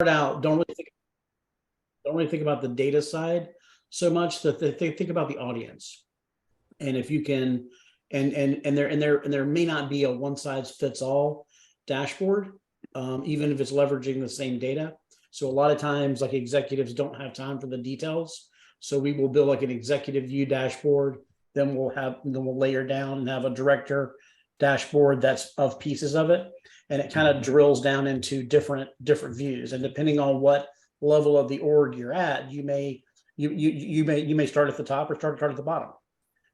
out don't really think about the data side so much, that they think about the audience. And if you can, and there may not be a one size fits all dashboard, even if it's leveraging the same data. So a lot of times, like, executives don't have time for the details. So we will build like an executive view dashboard. Then we'll layer down and have a director dashboard that's of pieces of it, and it kind of drills down into different views. And depending on what level of the org you're at, you may start at the top or start at the bottom,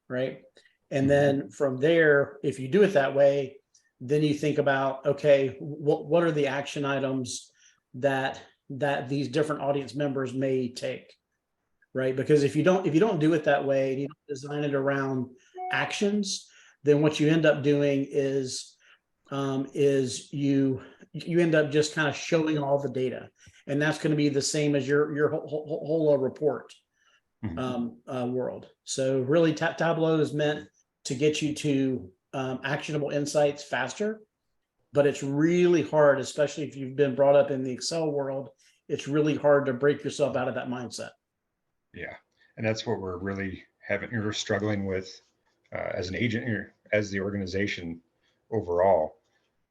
right? And then from there, if you do it that way, then you think about, okay, what are the action items that these different audience members may take, right? Because if you don't do it that way, and you don't design it around actions, then what you end up doing is you end up just kind of showing all the data, and that's going to be the same as your whole report world. So really, Tableau is meant to get you to actionable insights faster, but it's really hard, especially if you've been brought up in the Excel world. It's really hard to break yourself out of that mindset. Yeah, and that's what we're struggling with as an agent here, as the organization overall.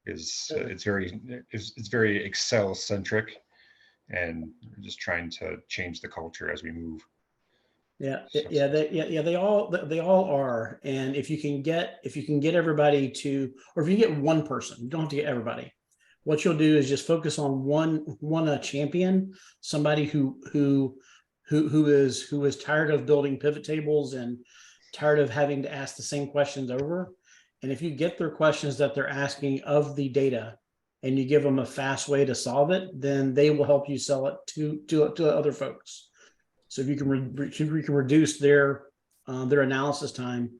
Is it's very Excel centric, and we're just trying to change the culture as we move. Yeah, they all are. And if you can get everybody to, or if you get one person, you don't have to get everybody. What you'll do is just focus on one champion, somebody who is tired of building pivot tables and tired of having to ask the same questions over. And if you get their questions that they're asking of the data, and you give them a fast way to solve it, then they will help you sell it to other folks. So if you can reduce their analysis time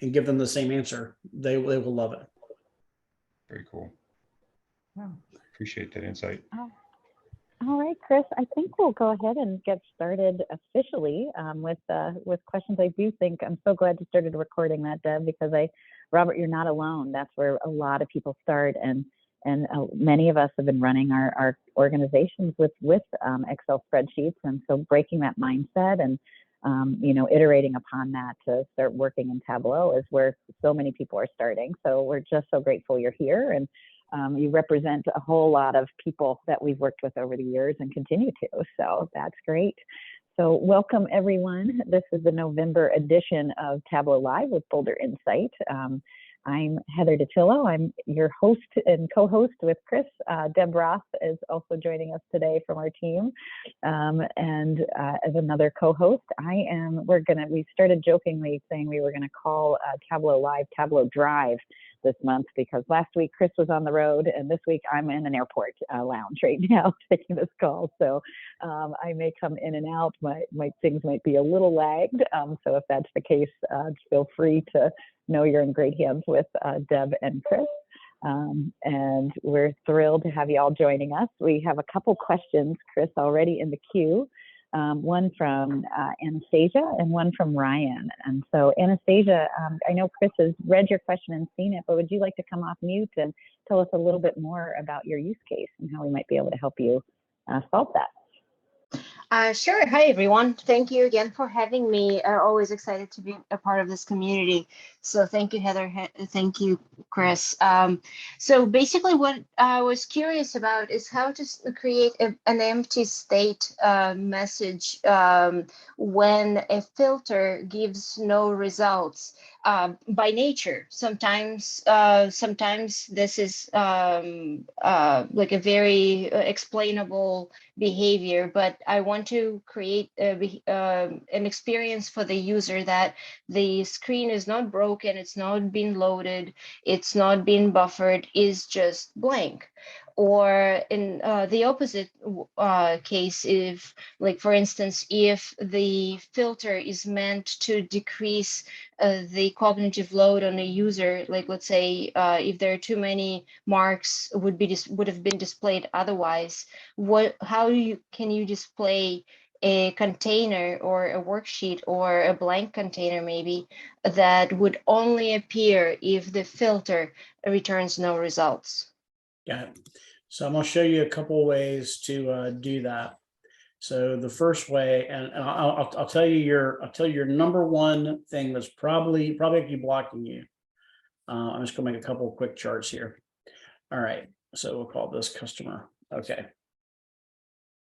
and give them the same answer, they will love it. Very cool. Wow. Appreciate that insight. All right, Chris, I think we'll go ahead and get started officially with questions. I do think, I'm so glad you started recording that, Deb, because Robert, you're not alone. That's where a lot of people start, and many of us have been running our organizations with Excel spreadsheets, and so breaking that mindset and iterating upon that to start working in Tableau is where so many people are starting. So we're just so grateful you're here, and you represent a whole lot of people that we've worked with over the years and continue to. So that's great. So welcome, everyone. This is the November edition of Tableau Live with Boulder Insight. I'm Heather DiTillo. I'm your host and co-host with Chris. Deb Roth is also joining us today from our team. And as another co-host, we started jokingly saying we were gonna call Tableau Live Tableau Drive this month, because last week Chris was on the road, and this week I'm in an airport lounge right now taking this call. So I may come in and out. My things might be a little lagged. So if that's the case, feel free to know you're in great hands with Deb and Chris. And we're thrilled to have you all joining us. We have a couple questions, Chris, already in the queue. One from Anastasia and one from Ryan. And so Anastasia, I know Chris has read your question and seen it, but would you like to come off mute and tell us a little bit more about your use case and how we might be able to help you solve that? Sure. Hi, everyone. Thank you again for having me. Always excited to be a part of this community. So thank you, Heather. Thank you, Chris. So basically what I was curious about is how to create an empty state message when a filter gives no results by nature. Sometimes this is like a very explainable behavior, but I want to create an experience for the user that the screen is not broken, it's not been loaded, it's not been buffered, is just blank. Or in the opposite case, if, like, for instance, if the filter is meant to decrease the cognitive load on a user, like let's say if there are too many marks would have been displayed otherwise, how can you display a container or a worksheet or a blank container maybe that would only appear if the filter returns no results? Yeah. So I'm going to show you a couple ways to do that. So the first way, and I'll tell you your number one thing that's probably actually blocking you. I'm just going to make a couple of quick charts here. All right, so we'll call this customer. Okay.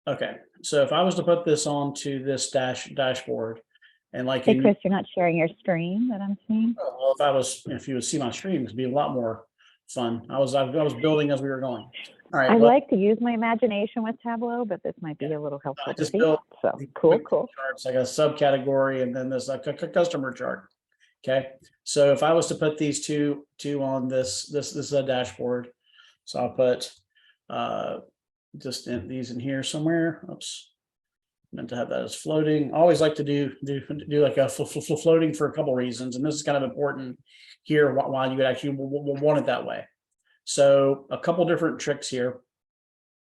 Okay, so if I was to put this onto this dashboard, and like Hey, in, Chris, you're not sharing your screen that I'm seeing? well, if you would see my screen, it'd be a lot more fun. I was building as we were going. All right, I well, like to use my imagination with Tableau, but this might be a little helpful I to just see. built So the cool, quick cool. charts. I got a subcategory and then this customer chart. Okay, so if I was to put these two on this dashboard, so I'll put just these in here somewhere. Oops, meant to have that as floating. I always like to do like a floating for a couple reasons, and this is kind of important here. Why you would actually want it that way. So a couple different tricks here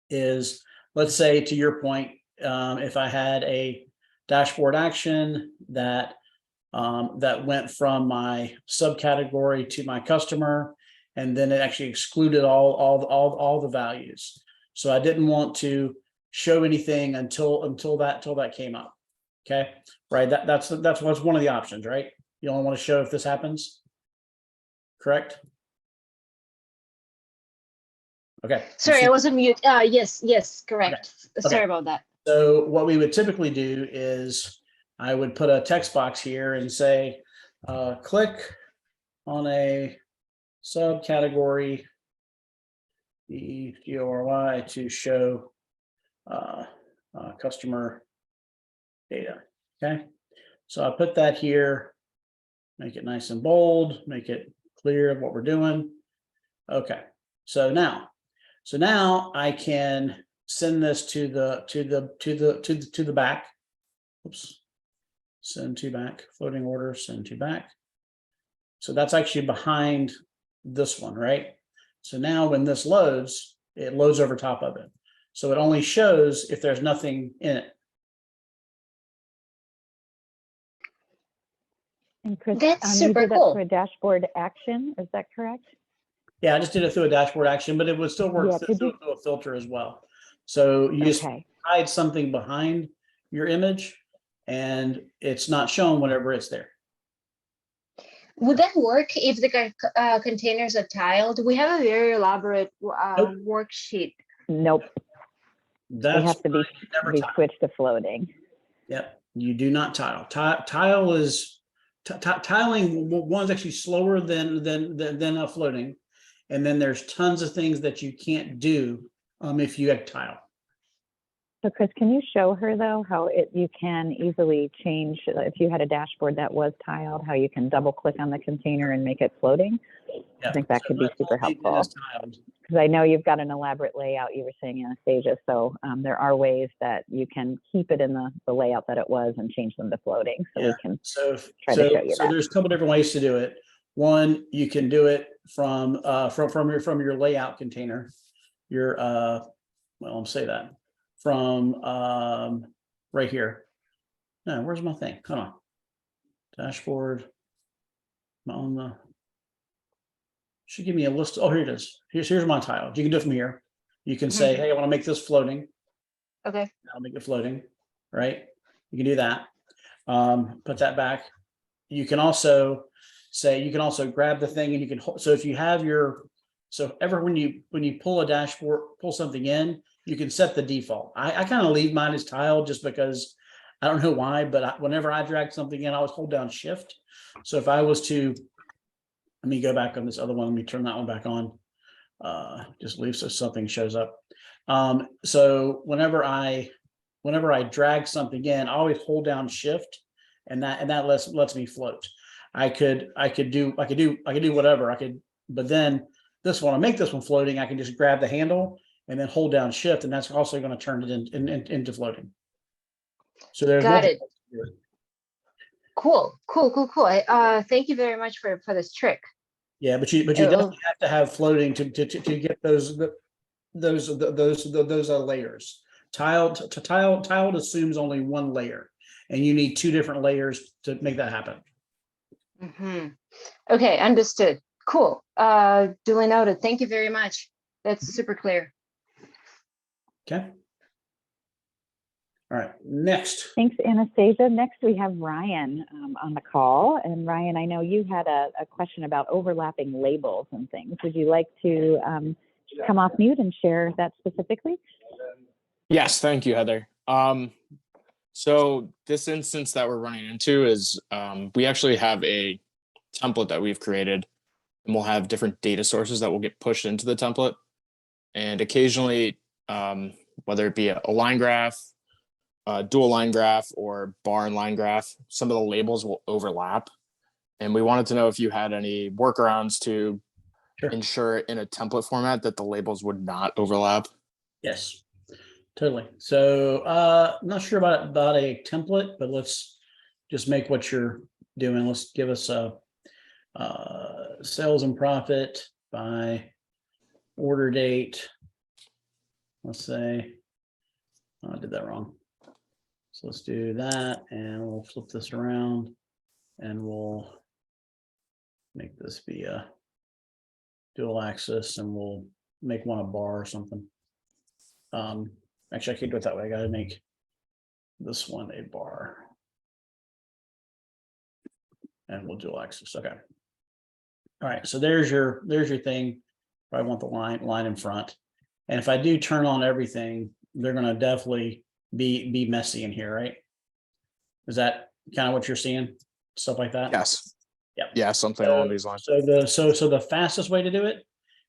is, let's say to your point, if I had a dashboard action that that went from my subcategory to my customer, and then it actually excluded all the values. So I didn't want to show anything until that came up. Okay, right? That's what's one of the options, right? You only want to show if this happens, correct? Okay. Sorry, I was on mute. Yes, correct. Okay. Sorry about that. So what we would typically do is I would put a text box here and say, click on a subcategory, EGORY, to show customer data. Okay. So I put that here, make it nice and bold, make it clear what we're doing. Okay. So now I can send this to the back. Oops. Send to back, floating order, send to back. So that's actually behind this one, right? So now when this loads, it loads over top of it. So it only shows if there's nothing in it. And Chris, That's you super did that cool. for a dashboard action, is that correct? Yeah, I just did it through a dashboard action, but it would still work Yeah, through a filter as well. So you just Okay, hide something behind your image and it's not shown whenever it's there. Would that work if the containers are tiled? We have a very elaborate Nope. worksheet. nope, they That's have to why you never be tile. switched to floating. Yep, you do not tile. Tile is tiling. One's actually slower than a floating, and then there's tons of things that you can't do if you have tile. So Chris, can you show her though how you can easily change, if you had a dashboard that was tiled, how you can double click on the container and make it floating? Yeah. I think that could be super helpful. Tiled. Because I know you've got an elaborate layout, you were saying, Anastasia, so there are ways that you can keep it in the layout that it was and change them to floating. So we can try to show you that. There's a couple different ways to do it. One, you can do it from your layout container. Your well, I'll say that from right here. No, where's my thing? Hold on. Dashboard. On the should give me a list. Oh, here it is. Here's my tile. You can do it from here. You can say, hey, I want to make this floating. Okay. I'll make it floating, right? You can do that. Put that back. You can also say, you can also grab the thing and you can, so if you have your, so ever when you pull a dashboard, pull something in, you can set the default. I kind of leave mine as tiled just because I don't know why, but whenever I drag something in, I always hold down shift. So if I was to, let me go back on this other one. Let me turn that one back on. Just leave so something shows up. So whenever I drag something in, I always hold down shift, and that lets me float. I could do whatever I could, but then this one, I make this one floating, I can just grab the handle and then hold down shift, and that's also going to turn it into floating. So there's Got it. multiple. Cool. Thank you very much for this trick. Yeah, but you definitely have to have floating to get those layers. Tiled assumes only one layer, and you need two different layers to make that happen. Okay, understood. Cool. Duly noted. Thank you very much. That's super clear. Okay. All right, next. Thanks, Anastasia. Next, we have Ryan on the call. And Ryan, I know you had a question about overlapping labels and things. Would you like to come off mute and share that specifically? Yes, thank you, Heather. So this instance that we're running into is we actually have a template that we've created, and we'll have different data sources that will get pushed into the template. And occasionally, whether it be a line graph, a dual line graph, or bar and line graph, some of the labels will overlap. And we wanted to know if you had any workarounds to ensure in a template format that the labels would not overlap. Yes, totally. So I'm not sure about a template, but let's just make what you're doing. Let's give us a sales and profit by order date. Let's say, I did that wrong. So let's do that, and we'll flip this around, and we'll make this be a dual axis, and we'll make one a bar or something. Actually, I can't do it that way. I got to make this one a bar, and we'll dual axis. Okay. All right. So there's your thing. I want the line in front, and if I do turn on everything, they're going to definitely be messy in here, right? Is that kind of what you're seeing? Stuff like that? Yes. Yep. Yeah, something along these lines. So the fastest way to do it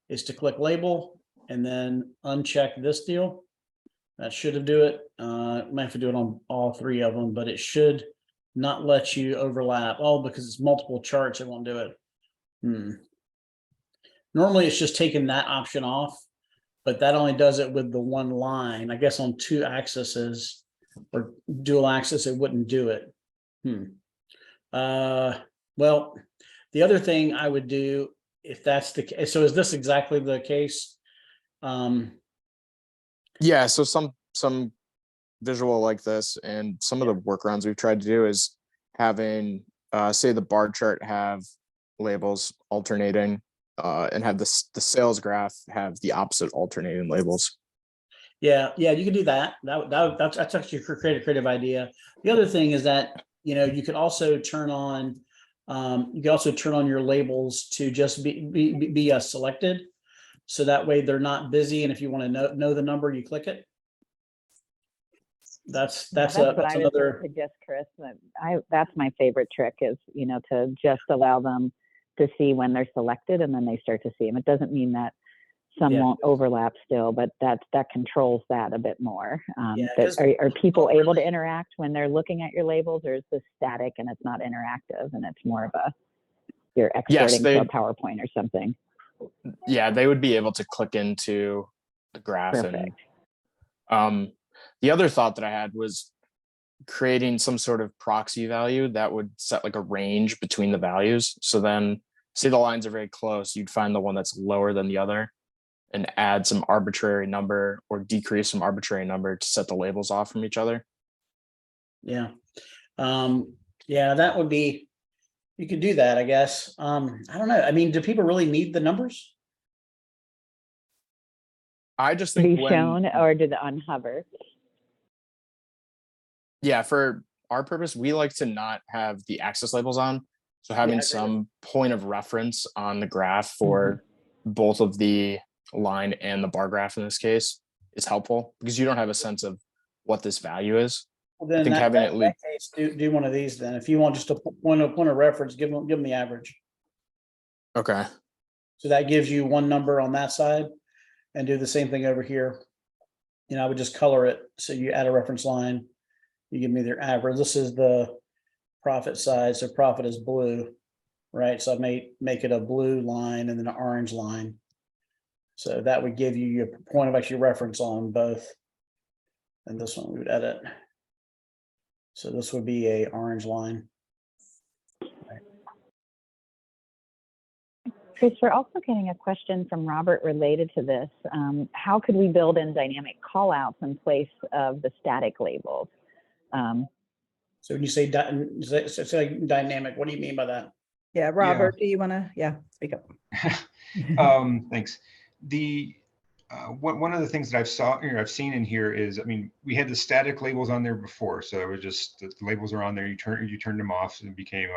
is to click label and then uncheck this deal. That should do it. Might have to do it on all three of them, but it should not let you overlap. Oh, because it's multiple charts, it won't do it. Normally it's just taking that option off, but that only does it with the one line. I guess on two axes or dual axis, it wouldn't do it. Well, the other thing I would do, if that's the case, so is this exactly the case? Yeah, so some visual like this, and some of the workarounds we've tried to do is having say the bar chart have labels alternating, and have the sales graph have the opposite alternating labels. Yeah, you can do that. That's actually a creative idea. The other thing is that, you could also turn on your labels to just be selected, so that way they're not busy, and if you want to know the number, you click it. That's what I was another. going to suggest, Chris. That's my favorite trick is, to just allow them to see when they're selected, and then they start to see them. It doesn't mean that some won't overlap still, but that controls that a bit more. Are people able to interact when they're looking at your labels, or is this static and it's not interactive and it's more of you're exporting to a PowerPoint or something? Yeah, they would be able to click into the graph. Perfect. And the other thought that I had was creating some sort of proxy value that would set like a range between the values. So then say the lines are very close, you'd find the one that's lower than the other and add some arbitrary number or decrease some arbitrary number to set the labels off from each other. Yeah. That would be, you could do that, I guess. I don't know. I mean, do people really need the numbers? I just think be shown, or did it unhover? Yeah, for our purpose, we like to not have the axis labels on. So having some point of reference on the graph for both of the line and the bar graph in this case is helpful, because you don't have a sense of what this value is. Well, then in that case, do one of these then. If you want just a point of reference, give them the average. Okay. So that gives you one number on that side, and do the same thing over here. I would just color it. So you add a reference line, you give me their average. This is the profit side. So profit is blue, right? So I may make it a blue line and then an orange line. So that would give you your point of actually reference on both. And this one we would edit. So this would be a orange line. Chris, we're also getting a question from Robert related to this. How could we build in dynamic callouts in place of the static labels? So when you say dynamic, what do you mean by that? Yeah, Robert, do you want to, speak up? Thanks. one of the things that I've seen in here is, I mean, we had the static labels on there before, so it was just the labels are on there. You turned them off, and it became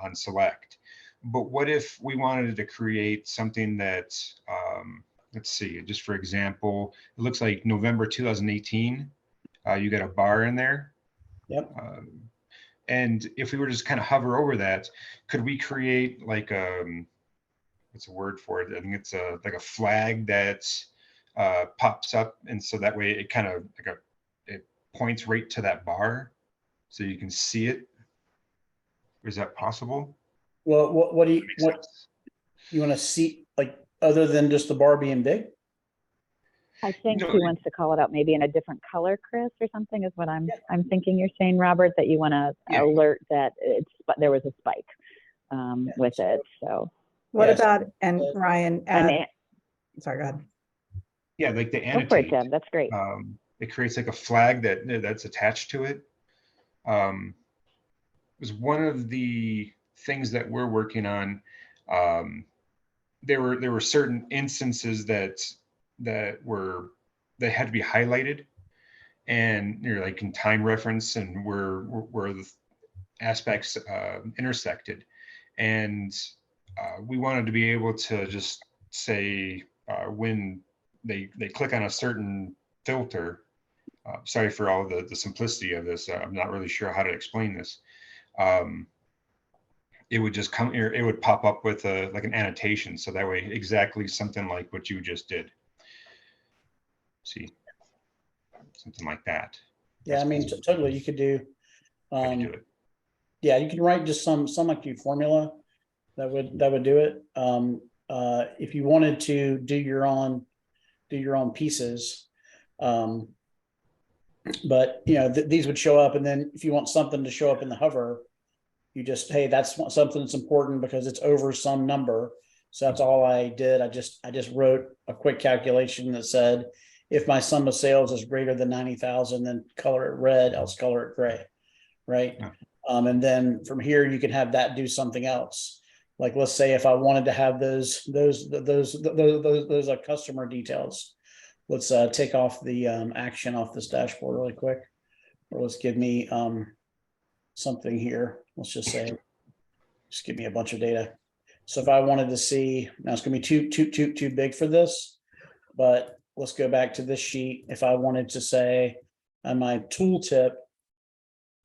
on select. But what if we wanted to create something that, let's see, just for example, it looks like November 2018. You got a bar in there. Yep. And if we were to just kind of hover over that, could we create like what's a word for it? I think it's like a flag that pops up, and so that way it kind of it points right to that bar, so you can see it. Is that possible? Well, what do you Makes what sense. you want to see, like, other than just the bar being big? I think No, he wants to call it out maybe in a different color, Chris, or something is what I'm thinking you're saying, Robert, that you want to Yeah. alert that there was a spike with it. So What Yes. about, and Ryan, and sorry, go ahead. yeah, like the go for it, annotate. Deb. That's great. It creates like a flag that's attached to it. Was one of the things that we're working on. There were certain instances that had to be highlighted, and you're like in time reference and where the aspects intersected, and we wanted to be able to just say when they click on a certain filter. Sorry for all the simplicity of this. I'm not really sure how to explain this. It would just come here, it would pop up with like an annotation, so that way exactly something like what you just did. See, something like that. Yeah, I mean, totally. You could do. Do it. Yeah, you can write just some like your formula that would do it. If you wanted to do your own pieces, but you know these would show up, and then if you want something to show up in the hover, you just, hey, that's something that's important because it's over some number. So that's all I did. I just wrote a quick calculation that said, if my sum of sales is greater than 90,000, then color it red, else color it gray, right? Yeah. And then from here you can have that do something else. Like, let's say if I wanted to have those customer details, let's take off the action off this dashboard really quick, or let's give me something here. Let's just say, just give me a bunch of data. So if I wanted to see, now it's gonna be too big for this, but let's go back to this sheet. If I wanted to say on my tooltip,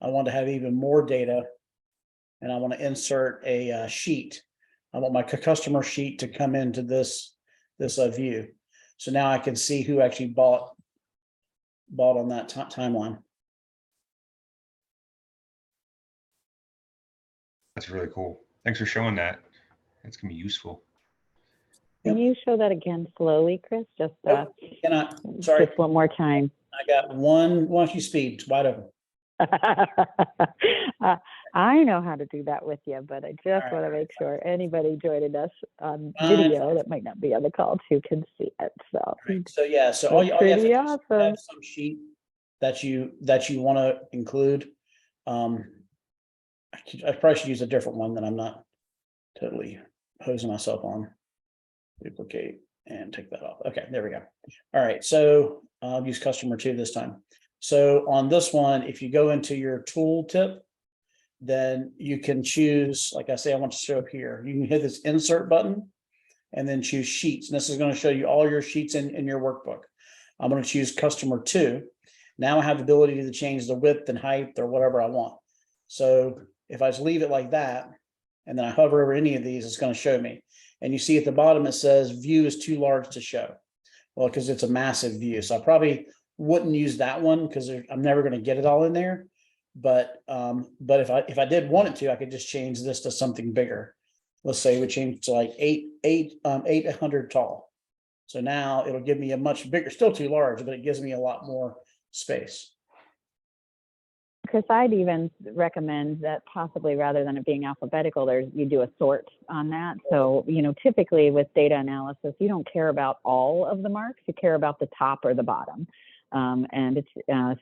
I want to have even more data, and I want to insert a sheet. I want my customer sheet to come into this view. So now I can see who actually bought on that timeline. That's really cool. Thanks for showing that. That's gonna be useful. Can you show that again slowly, Chris? Just Sorry, just one more time. I got one. Why don't you speed? It's wide open. I know how to do that with you, but I just want to make sure anybody joining us on video that might not be on the call too can see it. So, so yeah, so all you have to do is awesome. have some sheet that you want to include. I probably should use a different one that I'm not totally hosing myself on. Duplicate and take that off. Okay, there we go. All right, so I'll use customer 2 this time. So on this one, if you go into your tool tip, then you can choose, like I say, I want to show up here. You can hit this insert button and then choose sheets. And this is going to show you all your sheets in your workbook. I'm going to choose customer 2. Now I have the ability to change the width and height or whatever I want. So if I just leave it like that, and then I hover over any of these, it's going to show me. And you see at the bottom, it says view is too large to show. Well, because it's a massive view. So I probably wouldn't use that one because I'm never going to get it all in there. But if I did want it to, I could just change this to something bigger. Let's say we change to like 800 tall. So now it'll give me a much bigger, still too large, but it gives me a lot more space. Chris, I'd even recommend that possibly rather than it being alphabetical, you do a sort on that. So, typically with data analysis, you don't care about all of the marks, you care about the top or the bottom. And it's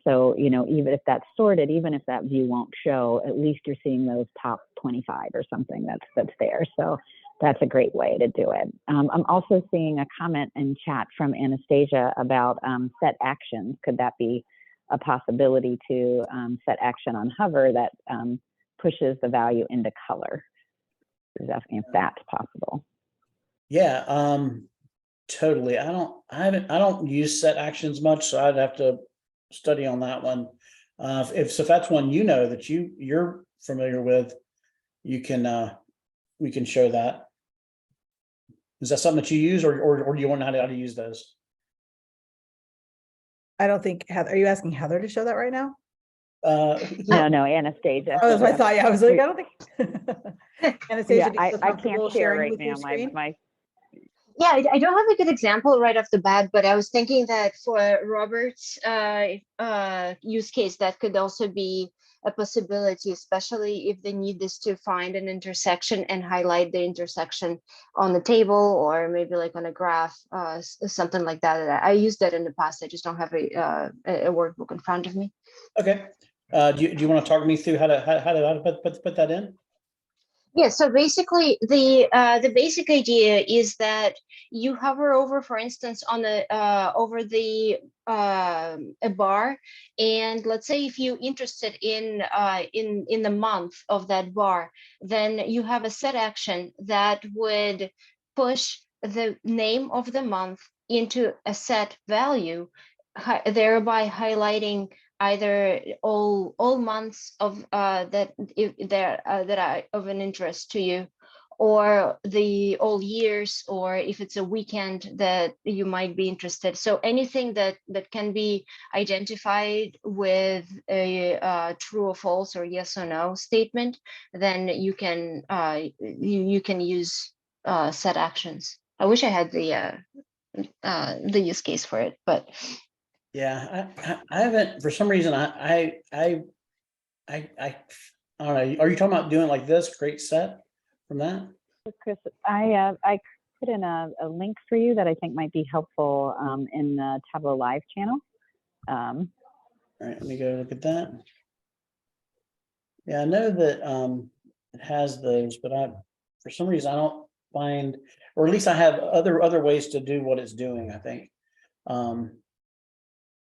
so, even if that's sorted, even if that view won't show, at least you're seeing those top 25 or something that's there. So That's a great way to do it. I'm also seeing a comment in chat from Anastasia about set actions. Could that be a possibility to set action on hover that pushes the value into color? She's asking if that's possible. Yeah, totally. I don't use set actions much, so I'd have to study on that one. If that's one that you're familiar with, you can we can show that. Is that something that you use, or do you want to know how to use those? I don't think Heather, are you asking Heather to show that right now? No, Anastasia. Oh, that's what I thought. Yeah, I was like, I don't think. Anastasia, Yeah, do you feel I comfortable can't share sharing right with your now. screen? Yeah, I don't have a good example right off the bat, but I was thinking that for Robert's use case, that could also be a possibility, especially if they need this to find an intersection and highlight the intersection on the table, or maybe like on a graph, something like that. I used that in the past. I just don't have a workbook in front of me. Okay. Do you want to talk me through how to put that in? Yeah, so basically the basic idea is that you hover over, for instance, on the over the a bar, and let's say if you're interested in the month of that bar, then you have a set action that would push the name of the month into a set value, thereby highlighting either all months of that are of an interest to you, or the all years, or if it's a weekend that you might be interested. So anything that can be identified with a true or false or yes or no statement, then you can you can use set actions. I wish I had the use case for it, but Yeah, I haven't, for some reason, I don't know. Are you talking about doing like this, create set from that? Chris, I put in a link for you that I think might be helpful in the Tableau Live channel. All right, let me go look at that. Yeah, I know that it has those, but for some reason I don't find, or at least I have other ways to do what it's doing, I think.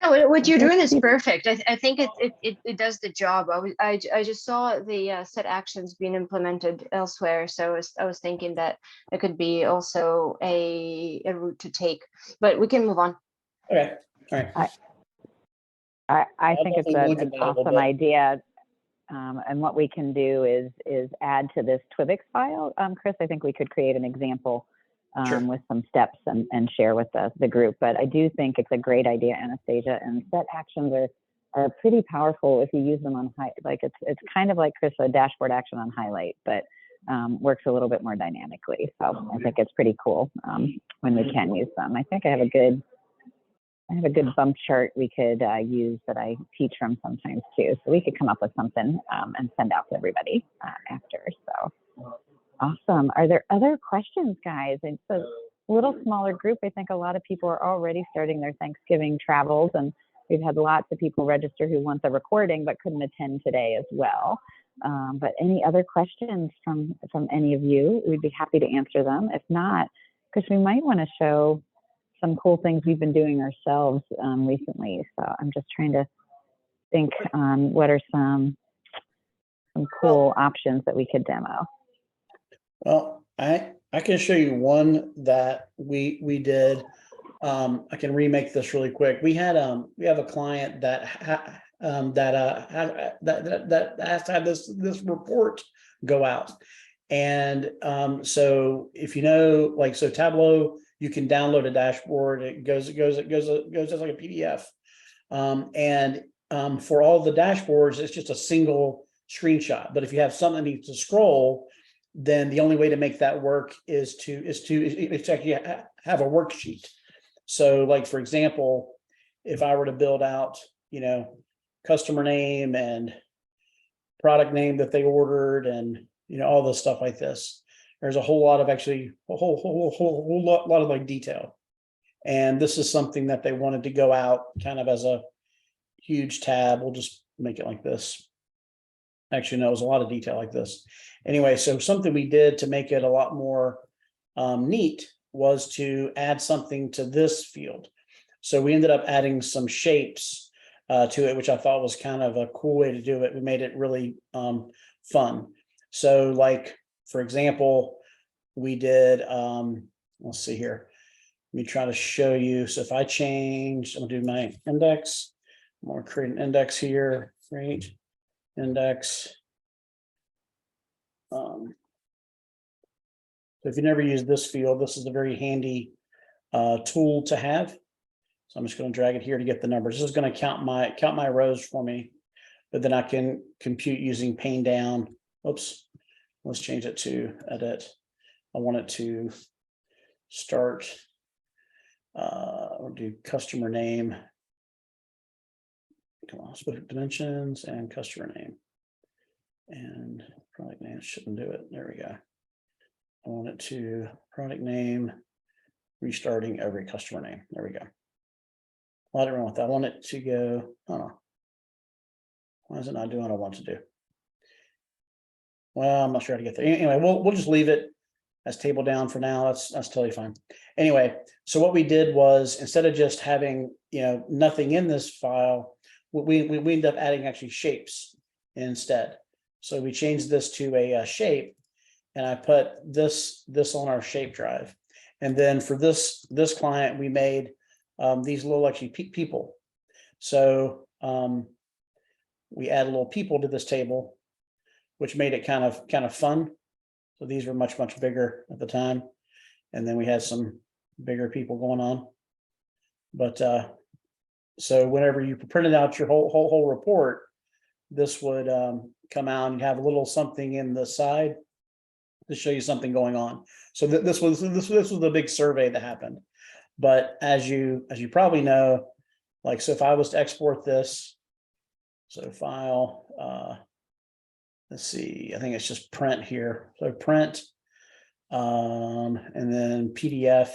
no, what you're doing is perfect. I think it does the job. I just saw the set actions being implemented elsewhere, so I was thinking that it could be also a route to take. But we can move on. Okay, all right. I think it's definitely look an at that a little awesome bit. idea. And what we can do is add to this Twibix file. Chris, I think we could create an example Sure. with some steps and share with the group. But I do think it's a great idea, Anastasia, and set actions are pretty powerful if you use them on it's kind of like, Chris, a dashboard action on highlight, but works a little bit more dynamically. So I think it's pretty cool when we can use them. I think I have a good bump chart we could use that I teach from sometimes too. So we could come up with something and send out to everybody after. So awesome. Are there other questions, guys? It's a little smaller group. I think a lot of people are already starting their Thanksgiving travels, and we've had lots of people register who want the recording but couldn't attend today as well. But any other questions from any of you? We'd be happy to answer them. If not, because we might want to show some cool things we've been doing ourselves recently. So I'm just trying to think on what are some cool options that we could demo. Well, I can show you one that we did. I can remake this really quick. We have a client that that has to have this report go out. And so if you know, like, so Tableau, you can download a dashboard. It goes just like a PDF. For all the dashboards, it's just a single screenshot. But if you have something that needs to scroll, then the only way to make that work is to actually have a worksheet. So, like, for example, if I were to build out, customer name and product name that they ordered, and all this stuff like this, there's a whole lot of a whole lot of like detail. And this is something that they wanted to go out kind of as a huge tab. We'll just make it like this. Actually, no, it was a lot of detail like this. Anyway, so something we did to make it a lot more neat was to add something to this field. So we ended up adding some shapes to it, which I thought was kind of a cool way to do it. We made it really fun. So like, for example, we did, let's see here. Let me try to show you. So if I change, I'm gonna do my index. I'm gonna create an index here, create index. So if you never use this field, this is a very handy tool to have. So I'm just going to drag it here to get the numbers. This is going to count my rows for me, but then I can compute using pane down. Oops, let's change it to edit. I want it to start. We'll do customer name. Come on, specific dimensions and customer name. And product name shouldn't do it. There we go. I want it to product name, restarting every customer name. There we go. Well, I don't know what that. I want it to go. Oh, why is it not doing what I want to do? Well, I'm not sure how to get there. Anyway, we'll just leave it as table down for now. That's totally fine. Anyway, so what we did was instead of just having nothing in this file, we ended up adding actually shapes instead. So we changed this to a shape, and I put this on our shape drive. And then for this client, we made these little actually people. So we add a little people to this table, which made it kind of fun. So these were much bigger at the time, and then we had some bigger people going on. But so whenever you printed out your whole report, this would come out and have a little something in the side to show you something going on. So this was the big survey that happened. But as you probably know, like, so if I was to export this, so file, let's see, I think it's just print here. So print, and then PDF,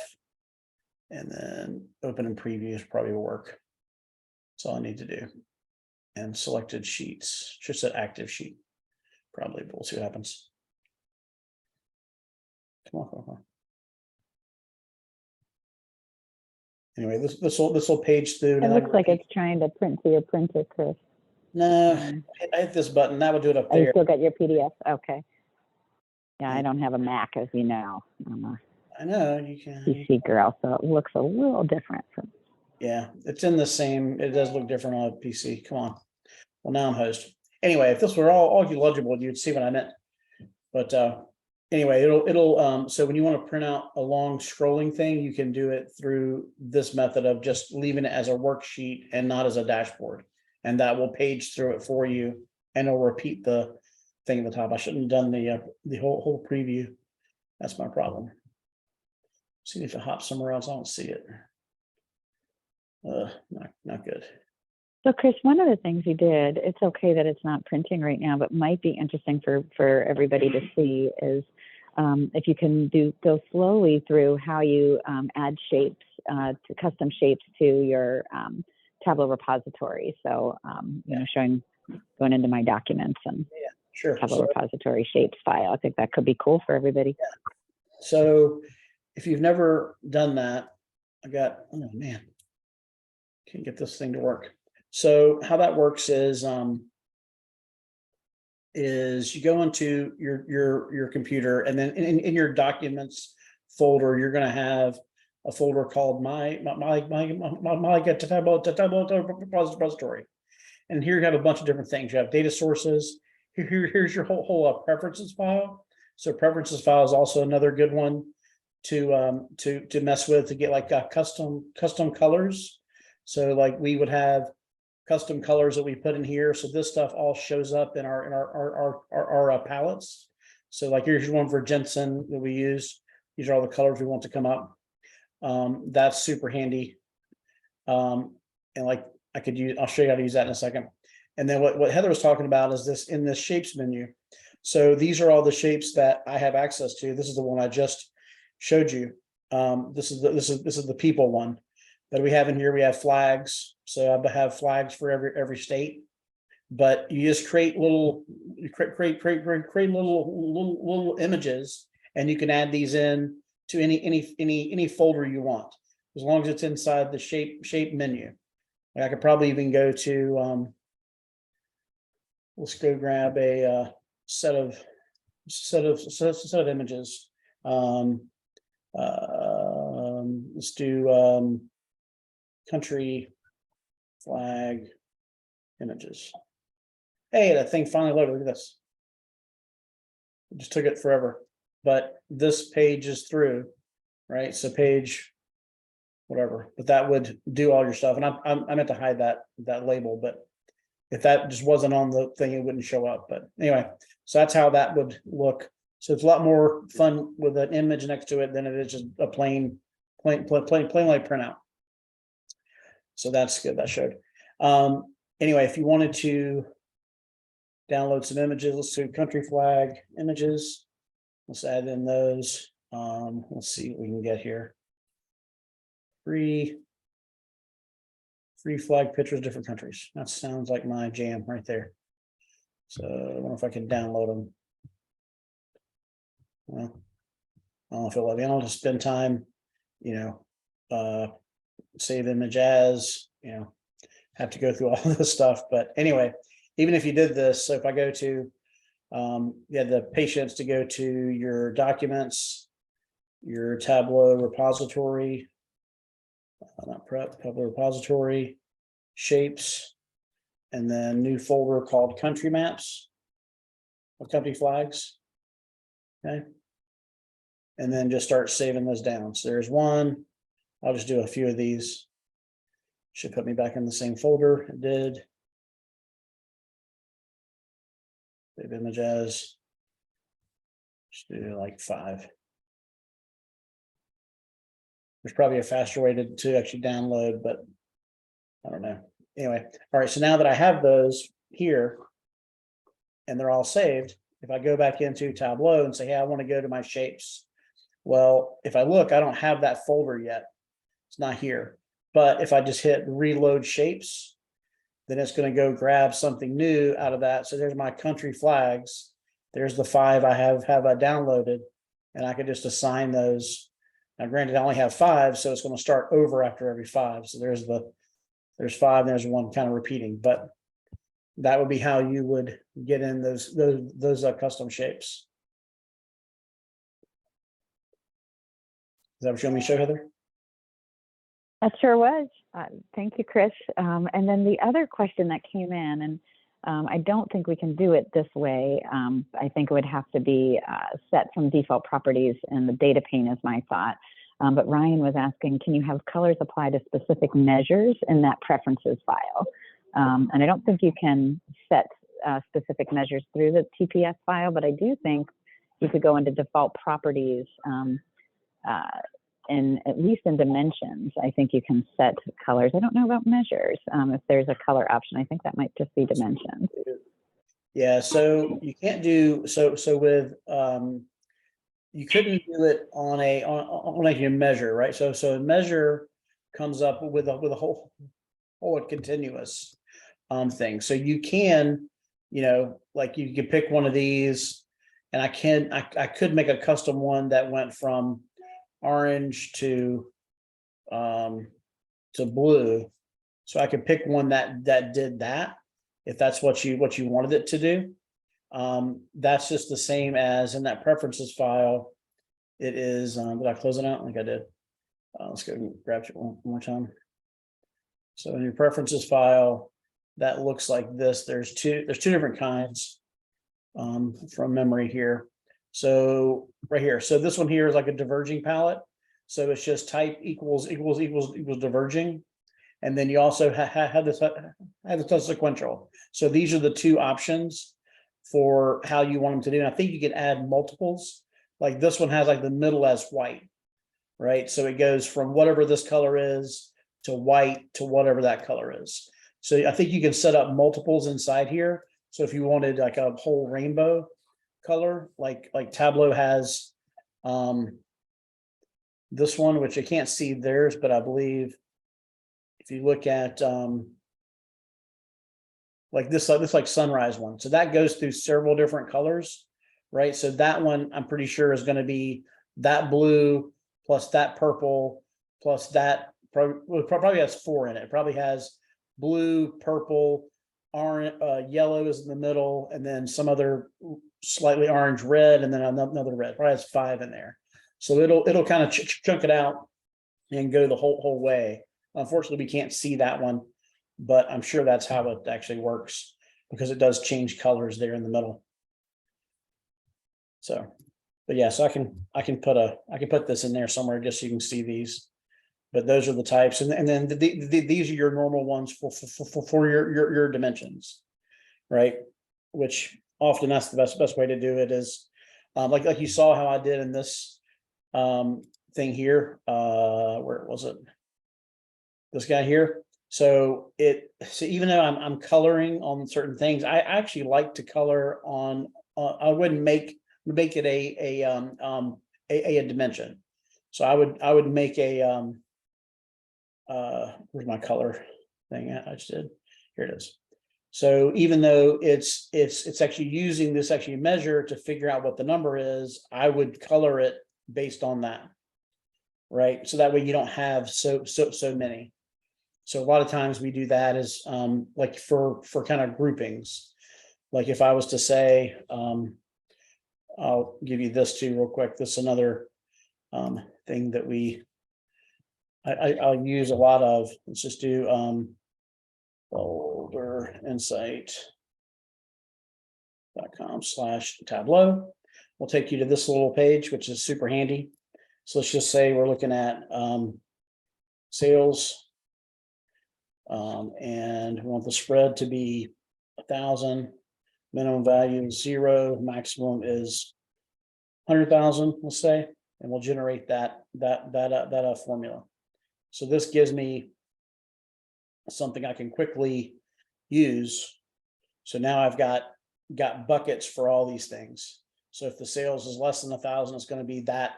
and then open and previews probably will work. That's all I need to do. And selected sheets, just an active sheet. Probably, but we'll see what happens. Come on. Anyway, this will page through. It looks like it's trying to print to your printer, Chris. No, I hit this button. That would do it up Oh, you there. still got your PDF? Okay. Yeah, I don't have a Mac, as you know. I'm a I know you can. PC girl, so it looks a little different from. Yeah, it's in the same. It does look different on a PC. Come on. Well, now I'm host. Anyway, if this were all legible, you'd see what I meant. But anyway, it'll so when you want to print out a long scrolling thing, you can do it through this method of just leaving it as a worksheet and not as a dashboard, and that will page through it for you, and it'll repeat the thing at the top. I shouldn't have done the whole preview. That's my problem. See if it hops somewhere else. I don't see it. Not good. So Chris, one of the things you did, it's okay that it's not printing right now, but might be interesting for everybody to see is if you can go slowly through how you add shapes, to custom shapes to your Tableau repository. So, going into my documents and Sure. Tableau repository shapes file. I think that could be cool for everybody. Yeah. So if you've never done that, oh man, can't get this thing to work. So how that works is you go into your computer, and then in your documents folder, you're going to have a folder called my Tableau repository. And here you have a bunch of different things. You have data sources. Here's your whole preferences file. So preferences file is also another good one to mess with, to get like custom colors. So like we would have custom colors that we put in here. So this stuff all shows up in our palettes. So like here's one for Jensen that we use. These are all the colors we want to come up. That's super handy. And like I'll show you how to use that in a second. And then what Heather was talking about is this in this shapes menu. So these are all the shapes that I have access to. This is the one I just showed you. This is the people one that we have in here. We have flags. So I have flags for every state. but you just create little, create little images, and you can add these in to any folder you want, as long as it's inside the shape menu. Like I could probably even go to, let's go grab a set of images. Let's do country flag images. Hey, that thing finally loaded. Look at this. It just took it forever, but this page is through, right? So page whatever, but that would do all your stuff. And I meant to hide that label, but if that just wasn't on the thing, it wouldn't show up. But anyway, so that's how that would look. So it's a lot more fun with an image next to it than it is just a plain like printout. So that's good. That showed. Anyway, if you wanted to download some images, let's do country flag images. Let's add in those. Let's see what we can get here. Free flag pictures, different countries. That sounds like my jam right there. So I wonder if I can download them. Well, I don't know if it'll let me. I'll just spend time, save image as, have to go through all this stuff. But anyway, even if you did this, so if I go to, you had the patience to go to your documents, your Tableau repository, not prep, Tableau repository, shapes, and then new folder called country maps or country flags. Okay. And then just start saving those down. So there's one. I'll just do a few of these. Should put me back in the same folder. It did. Save image as. Just do like 5. There's probably a faster way to actually download, but I don't know. Anyway, all right. So now that I have those here and they're all saved, if I go back into Tableau and say, hey, I want to go to my shapes. Well, if I look, I don't have that folder yet. It's not here. But if I just hit reload shapes, then it's going to go grab something new out of that. So there's my country flags. There's the 5 I have downloaded, and I could just assign those. Now, granted, I only have 5, so it's going to start over after every 5. So there's 5, and there's one kind of repeating, but that would be how you would get in those custom shapes. Is that what you want me to show, Heather? That sure was. Thank you, Chris. And then the other question that came in, and I don't think we can do it this way. I think it would have to be set from default properties in the data pane is my thought. But Ryan was asking, can you have colors apply to specific measures in that preferences file? And I don't think you can set specific measures through the TPS file, but I do think you could go into default properties and at least in dimensions, I think you can set colors. I don't know about measures. If there's a color option, I think that might just be dimensions. Yeah, so you can't do so with you couldn't do it on a measure, right? So a measure comes up with a whole continuous thing. So you can, like you could pick one of these, and I could make a custom one that went from orange to blue. So I could pick one that did that, if that's what you wanted it to do. That's just the same as in that preferences file. It is, did I close it out? I think I did. Let's go and grab it one more time. So in your preferences file, that looks like this. There's two different kinds from memory here. So right here. So this one here is like a diverging palette. So it's just type equals diverging. And then you also have this sequential. So these are the 2 options for how you want them to do. And I think you can add multiples. Like this one has like the middle as white, right? So it goes from whatever this color is to white to whatever that color is. So I think you can set up multiples inside here. So if you wanted like a whole rainbow color, like Tableau has this one, which I can't see theirs, but I believe if you look at like this like sunrise one. So that goes through several different colors, right? So that one I'm pretty sure is going to be that blue plus that purple plus that probably has 4 in it. It probably has blue, purple, orange, yellow is in the middle, and then some other slightly orange red, and then another red. Probably has 5 in there. So it'll kind of chunk it out and go the whole way. Unfortunately, we can't see that one, but I'm sure that's how it actually works because it does change colors there in the middle. So, but yeah, so I can put this in there somewhere just so you can see these. But those are the types, and then these are your normal ones for your dimensions, right? Which often that's the best way to do it is, like you saw how I did in this thing here. Where was it? This guy here. So even though I'm coloring on certain things, I actually like to color on. I wouldn't make it a dimension. So I would make a where's my color thing at? I just did. Here it is. So even though it's actually using this actually measure to figure out what the number is, I would color it based on that, right? So that way you don't have so many. So a lot of times we do that as like for kind of groupings. Like if I was to say, I'll give you this too real quick. This is another thing that I'll use a lot of. Let's just do Boulder insight.com/Tableau. We'll take you to this little page, which is super handy. So let's just say we're looking at sales. And we want the spread to be 1,000, minimum value is 0, maximum is 100,000, let's say, and we'll generate that formula. So this gives me something I can quickly use. So now I've got buckets for all these things. So if the sales is less than 1,000, it's going to be that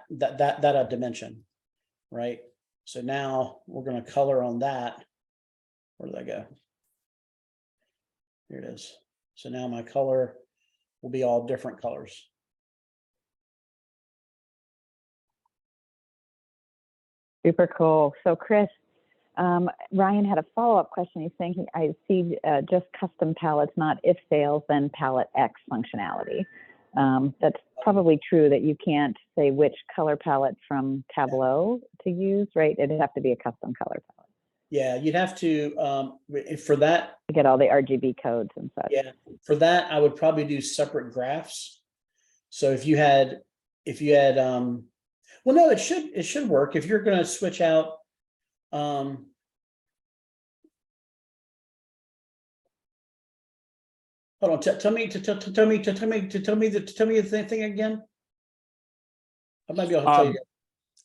dimension, right? So now we're going to color on that. Where did I go? Here it is. So now my color will be all different colors. Super cool. So Chris, Ryan had a follow-up question. He's saying, I see just custom palettes, not if sales, then palette X functionality. That's probably true that you can't say which color palette from Tableau to use, right? It'd have to be a custom color palette. Yeah, you'd have to, for that. To get all the RGB codes and such. Yeah, for that, I would probably do separate graphs. So if you had, well, no, it should work. If you're going to switch out, hold on, tell me the thing again. I might be able to tell you.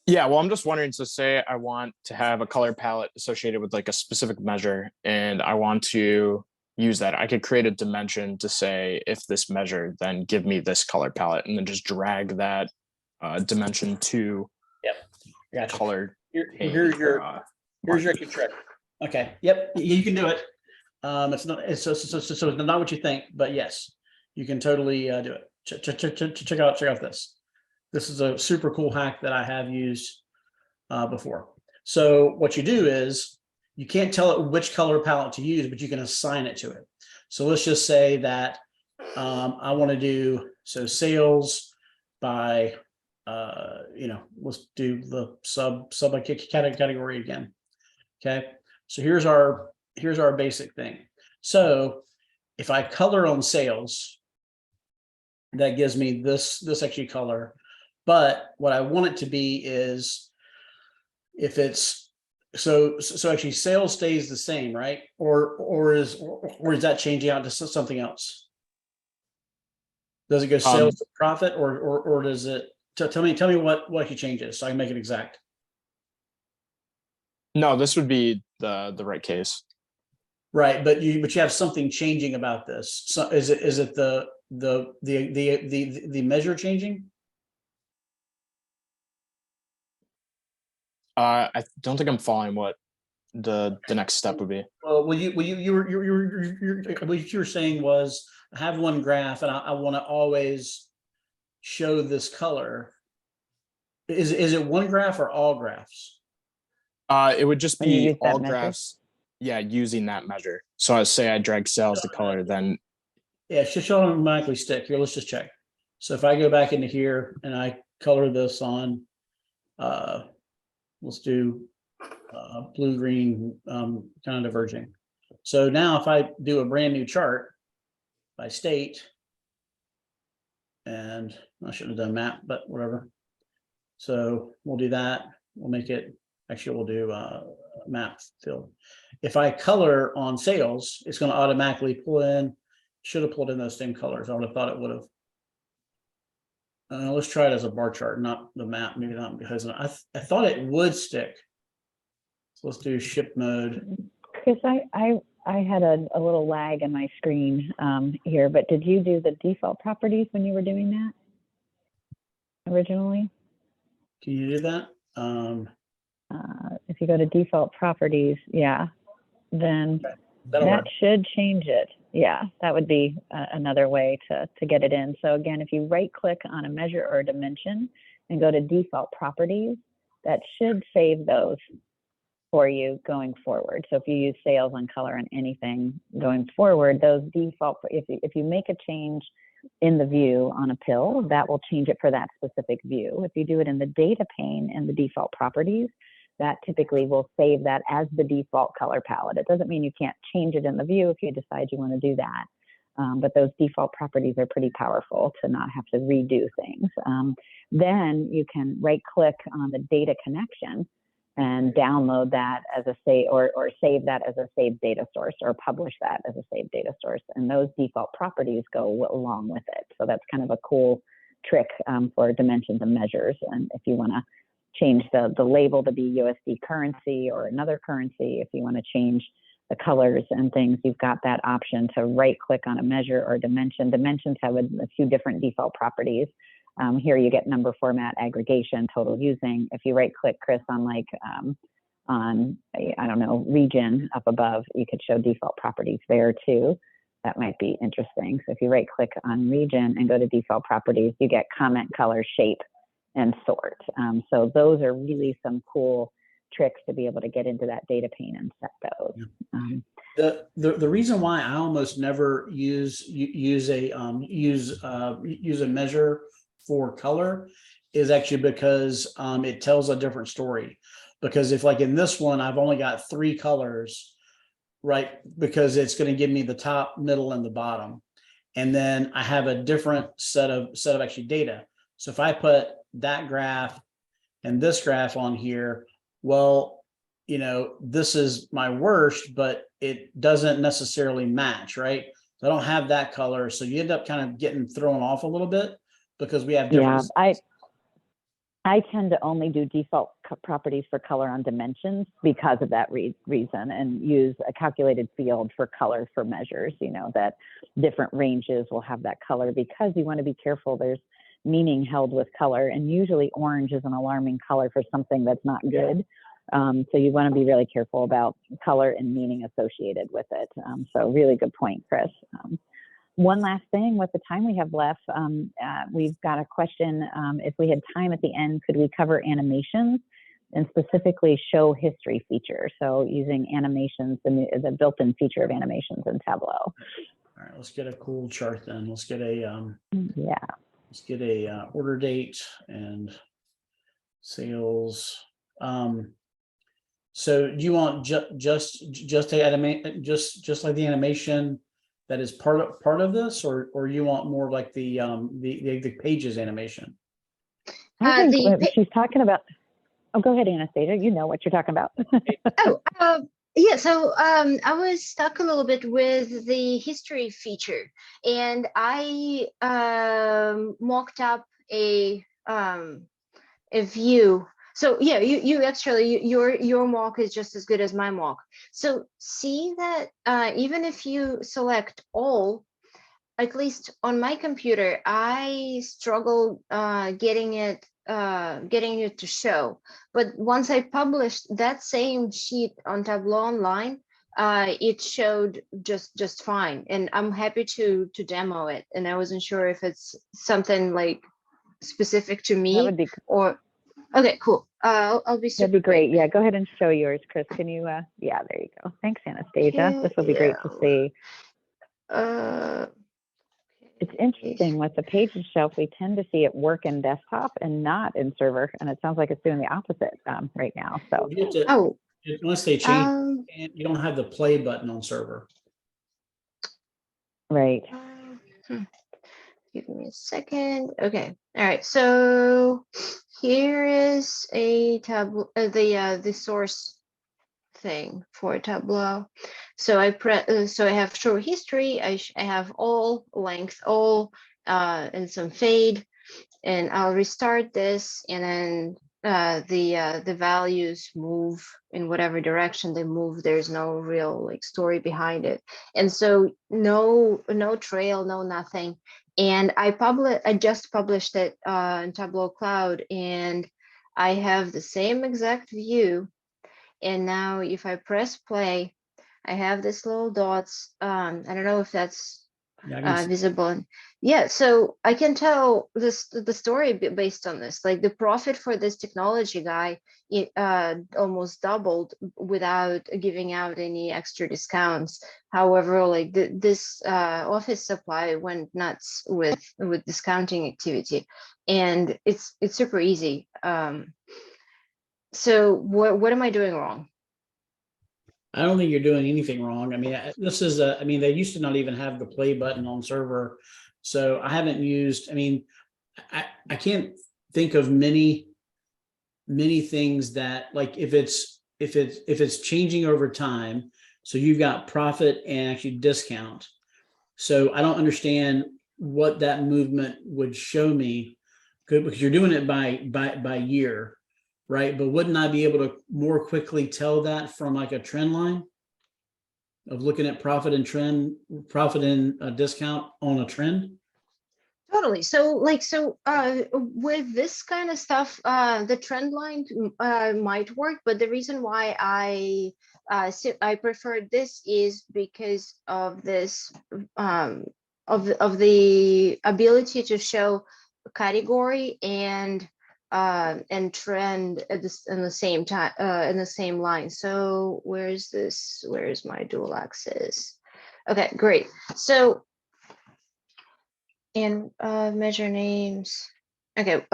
Yeah, well, I'm just wondering, so say I want to have a color palette associated with like a specific measure, and I want to use that. I could create a dimension to say, if this measure, then give me this color palette, and then just drag that dimension to Gotcha. color. Here's your trick. Okay. Yep. You can do it. It's not what you think, but yes, you can totally do it. Check out this. This is a super cool hack that I have used before. So what you do is you can't tell it which color palette to use, but you can assign it to it. So let's just say that I want to do sales by let's do the sub category again. Okay, so here's our basic thing. So if I color on sales, that gives me this actually color. But what I want it to be is, if it's so actually sales stays the same, right? Or is that changing out to something else? Does it go sales to profit, or does it? Tell me what he changes so I can make it exact. No, this would be the right case. Right, but you have something changing about this. So is it the measure changing? I don't think I'm following what. the next step would be. Well, what you were saying was I have one graph and I want to always show this color. Is it one graph or all graphs? It would just When you be use that all measure? graphs. Yeah, using that measure. So I say I drag sales to color, then Yeah, it should automatically stick. Here, let's just check. So if I go back into here and I color this on, let's do blue, green, kind of diverging. So now if I do a brand new chart by state, and I should have done map, but whatever. So we'll do that. We'll make it, actually we'll do map field. If I color on sales, it's going to automatically pull in, should have pulled in those same colors. I would have thought it would have. Let's try it as a bar chart, not the map, maybe not, because I thought it would stick. So let's do ship mode. Chris, I had a little lag in my screen here, but did you do the default properties when you were doing that originally? Can you do that? If you go to default properties, yeah, then That'll that work. should change it. Yeah, that would be another way to get it in. So again, if you right click on a measure or a dimension and go to default properties, that should save those for you going forward. So if you use sales on color on anything going forward, those default, if you make a change in the view on a pill, that will change it for that specific view. If you do it in the data pane and the default properties, that typically will save that as the default color palette. It doesn't mean you can't change it in the view if you decide you want to do that. But those default properties are pretty powerful to not have to redo things. Then you can right click on the data connection and download that as a save, or save that as a saved data source, or publish that as a saved data source. And those default properties go along with it. So that's kind of a cool trick for dimensions and measures. And if you want to change the label to be USD currency or another currency, if you want to change the colors and things, you've got that option to right click on a measure or dimension. Dimensions have a few different default properties. Here you get number, format, aggregation, total using. If you right click, Chris, on like, I don't know, region up above, you could show default properties there too. That might be interesting. So if you right click on region and go to default properties, you get comment, color, shape, and sort. So those are really some cool tricks to be able to get into that data pane and set those. The reason why I almost never use a measure for color is actually because it tells a different story. Because if like in this one, I've only got 3 colors, right? Because it's going to give me the top, middle, and the bottom. And then I have a different set of actually data. So if I put that graph and this graph on here, well, you know, this is my worst, but it doesn't necessarily match, right? So I don't have that color. So you end up kind of getting thrown off a little bit because we have different. Yeah, I tend to only do default properties for color on dimensions because of that reason, and use a calculated field for color for measures, you know, that different ranges will have that color, because you want to be careful. There's meaning held with color, and usually orange is an alarming color for something that's not good. So you want to be really careful about color and meaning associated with it. So really good point, Chris. One last thing with the time we have left, we've got a question. If we had time at the end, could we cover animations and specifically show history feature? So using animations, the built-in feature of animations in Tableau. All right, let's get a cool chart then. Let's get a yeah. Let's get a order date and sales. So do you want just to animate just like the animation that is part of this, or you want more like the pages animation? I think she's talking about. Oh, go ahead, Anastasia. You know what you're talking about. Yeah, so I was stuck a little bit with the history feature, and I mocked up a view. So yeah, you actually, your mock is just as good as my mock. So see that even if you select all, at least on my computer, I struggle getting it getting it to show. But once I published that same sheet on Tableau Online, it showed just fine. And I'm happy to demo it. And I wasn't sure if it's something like specific to That me would be, or, okay, cool. I'll be super that'd be great. quick. Yeah, go ahead and show yours, Chris. Can you, yeah, there you go. Thanks, Anastasia. This will be great to see. It's interesting with the pages shelf, we tend to see it work in desktop and not in server. And it sounds like it's doing the opposite right now. So, You have to, Oh, unless they change, um, you don't have the play button on server. right. Give me a second. Okay. All right. So here is a tableau, the source thing for Tableau. So so I have show history. I have all length, all, and some fade, and I'll restart this, and then the values move in whatever direction they move. There's no real like story behind it, and so no trail, no nothing. And I just published it in Tableau Cloud, and I have the same exact view. And now if I press play, I have this little dots. I don't know if that's Yeah, I can see. visible. Yeah, so I can tell the story based on this. Like the profit for this technology guy, it almost doubled without giving out any extra discounts. However, like this office supply went nuts with discounting activity, and it's super easy. So what am I doing wrong? I don't think you're doing anything wrong. I mean, this is I mean, they used to not even have the play button on server. So I haven't used, I mean, I can't think of many things that, like, if it's changing over time, so you've got profit and actually discount. So I don't understand what that movement would show me, because you're doing it by year, right? But wouldn't I be able to more quickly tell that from like a trend line of looking at profit and trend, profit and discount on a trend? Totally. So with this kind of stuff, the trend line might work, but the reason why I preferred this is because of this of the ability to show category and trend at this in the same time in the same line. So where's this? Where's my dual axis? Okay, great. So and measure names. Okay,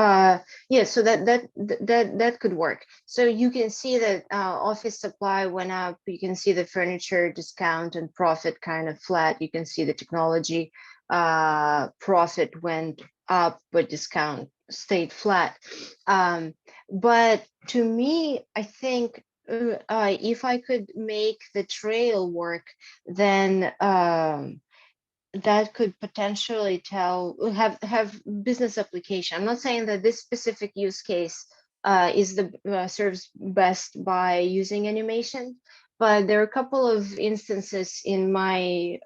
yeah, so that could work. So you can see that office supply went up. You can see the furniture discount and profit kind of flat. You can see the technology profit went up, but discount stayed flat. But to me, I think if I could make the trail work, then that could potentially have business application. I'm not saying that this specific use case is the serves best by using animation, but there are a couple of instances in my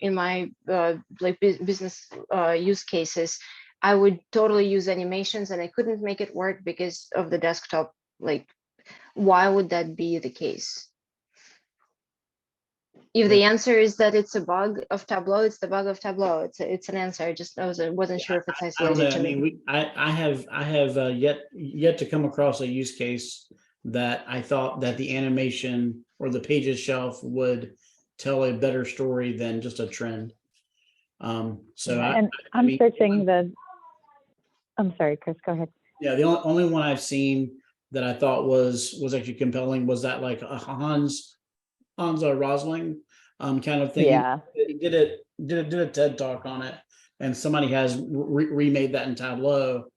in my like business use cases. I would totally use animations, and I couldn't make it work because of the desktop. Like, why would that be the case? If the answer is that it's a bug of Tableau, it's the bug of Tableau. It's an answer. I wasn't sure if it's I don't isolated know. to I me. mean, I have yet to come across a use case that I thought that the animation or the pages shelf would tell a better story than just a trend. So And I'm mean, searching I'm sorry, Chris, go ahead. yeah, the only one I've seen that I thought was actually compelling was that, like, a Hans Rosling kind of thing. Yeah. He did a TED talk on it, and somebody has remade that in Tableau.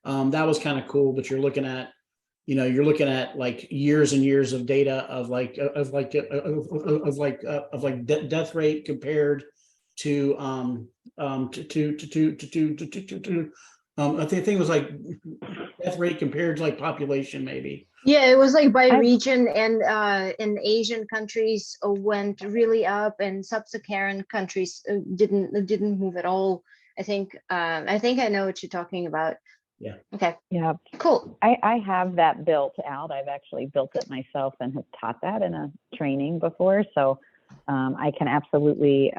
That was kind of cool, but you're looking at like years and years of data of death rate compared to I think it was like death rate compared to like population, maybe. Yeah, it was like by I've- region, and in Asian countries went really up, and sub-Saharan countries didn't move at all. I think I know what you're talking about. Okay, Yeah, cool. I have that built out. I've actually built it myself and have taught that in a training before. So I can absolutely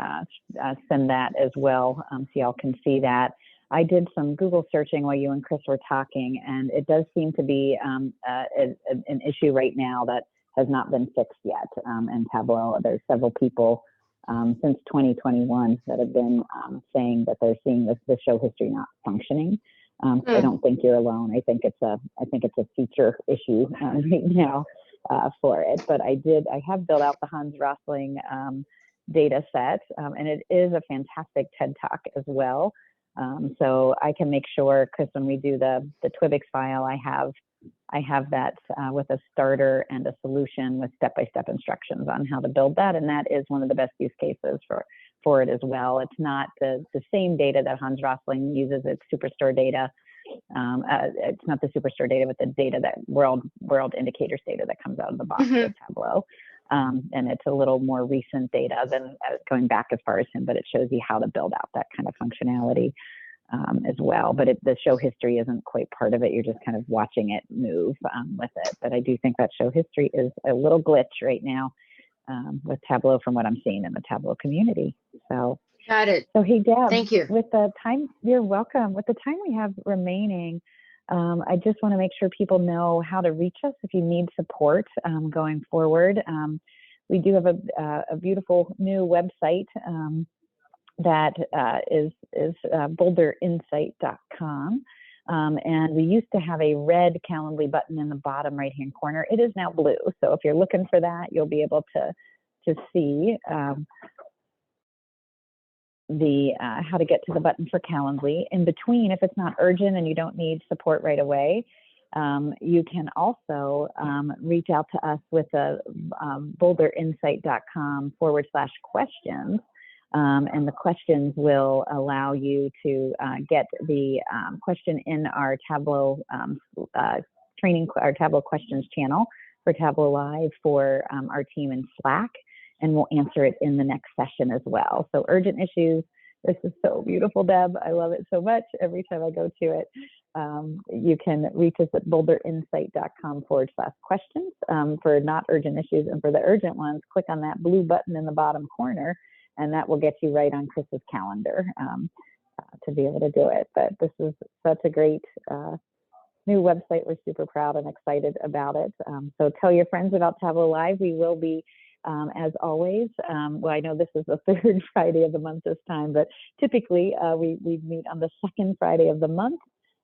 send that as well, so y'all can see that. I did some Google searching while you and Chris were talking, and it does seem to be an issue right now that has not been fixed yet in Tableau. There's several people since 2021 that have been saying that they're seeing the show history not functioning. So I don't think you're alone. I think it's a feature issue right now for it. But I have built out the Hans Rosling data set, and it is a fantastic TED Talk as well. So I can make sure, Chris, when we do the Twibix file, I have that with a starter and a solution with step-by-step instructions on how to build that, and that is one of the best use cases for it as well. It's not the same data that Hans Rosling uses. It's Superstore data. It's not the Superstore data, but the data that world indicators data that comes out of the box with Tableau. And it's a little more recent data than going back as far as him, but it shows you how to build out that kind of functionality as well. But the show history isn't quite part of it. You're just kind of watching it move with it. But I do think that show history is a little glitch right now with Tableau from what I'm seeing in the Tableau community. So Got it. So hey, Deb, Thank you. with the time, you're welcome. With the time we have remaining, I just want to make sure people know how to reach us if you need support going forward. We do have a beautiful new website that is boulderinsight.com. And we used to have a red Calendly button in the bottom right-hand corner. It is now blue. So if you're looking for that, you'll be able to see how to get to the button for Calendly. In between, if it's not urgent and you don't need support right away, you can also reach out to us with a boulderinsight.com/questions. And the questions will allow you to get the question in our Tableau our Tableau questions channel for Tableau Live for our team in Slack, and we'll answer it in the next session as well. So urgent issues, this is so beautiful, Deb. I love it so much. Every time I go to it, you can reach us at boulderinsight.com/questions for not urgent issues. And for the urgent ones, click on that blue button in the bottom corner, and that will get you right on Chris's calendar to be able to do it. But this is such a great new website. We're super proud and excited about it. So tell your friends about Tableau Live. We will be, as always, well, I know this is the third Friday of the month this time, but typically we meet on the second Friday of the month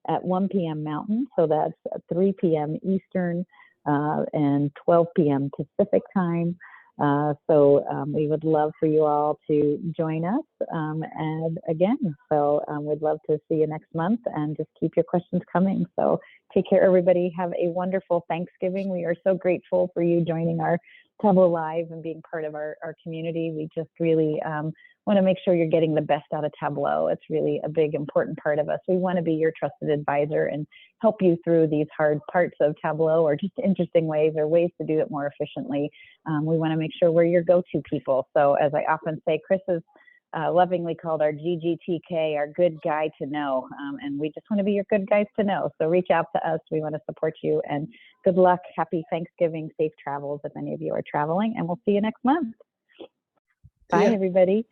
at 1 p.m. Mountain. So that's 3 p.m. Eastern and 12 p.m. Pacific time. So we would love for you all to join us. And again, so we'd love to see you next month, and just keep your questions coming. So take care, everybody. Have a wonderful Thanksgiving. We are so grateful for you joining our Tableau Live and being part of our community. We just really want to make sure you're getting the best out of Tableau. It's really a big, important part of us. We want to be your trusted advisor and help you through these hard parts of Tableau, or just interesting ways or ways to do it more efficiently. We want to make sure we're your go-to people. So as I often say, Chris is lovingly called our GGTK, our good guy to know. And we just want to be your good guys to know. So reach out to us. We want to support you, and good luck. Happy Thanksgiving, safe travels if any of you are traveling, and we'll see you next month. Bye, everybody.